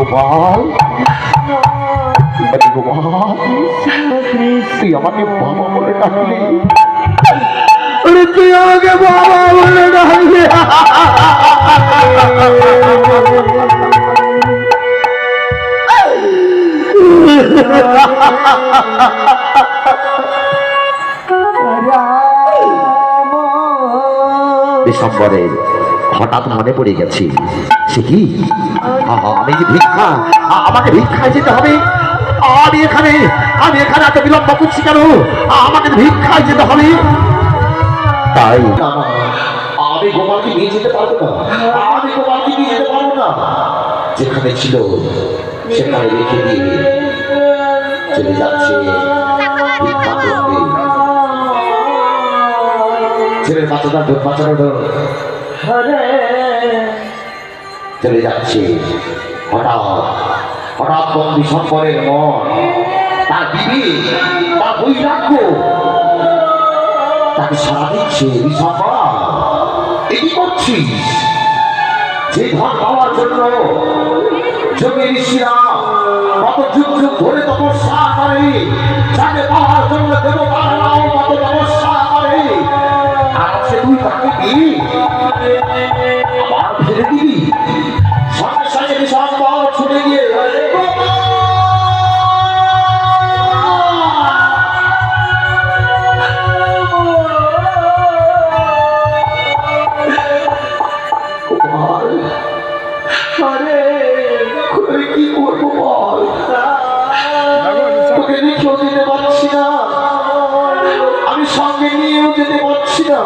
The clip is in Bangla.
গোপাল গোপাল তুই আমাকে বাবা বলে ডাকলি তুই আমাকে বাবা বলে ডাকলি ডিসেম্বরের হঠাৎ মনে পড়ে গেছি সে কি আমি কি ভিক্ষা আমাকে ভিক্ষায় যেতে হবে আমি এখানে এত বিলম্ব করছি কেন আমাকে ভিক্ষায় যেতে হবে তাই আমি গোপালকে নিয়ে যেতে পারবো না যেখানে ছিল সেখানে রেখে দিয়ে চলে যাচ্ছে ভিক্ষা করতে ছেলের বাচ্চাটা দুধ বাচ্চাটা চলে যাচ্ছে হঠাৎ বন্দী সম্পরের মন তার বিবি তার বৈরাগ্য তাকে সারা দিচ্ছে কি করছিস যে ধন পাওয়ার জন্য যোগী ঋষিরা কত যুগ ধরে তপস্যা করে যাকে পাওয়ার জন্য দেবতারাও কত তপস্যা করে আর সে তুই তাকে কি আবার ফেলে দিবি সঙ্গে সঙ্গে বিশাল ছুটে গিয়ে কি করবো বল তোকে রেখেও যেতে পারছি না আমি সঙ্গে নিয়েও যেতে পারছি না।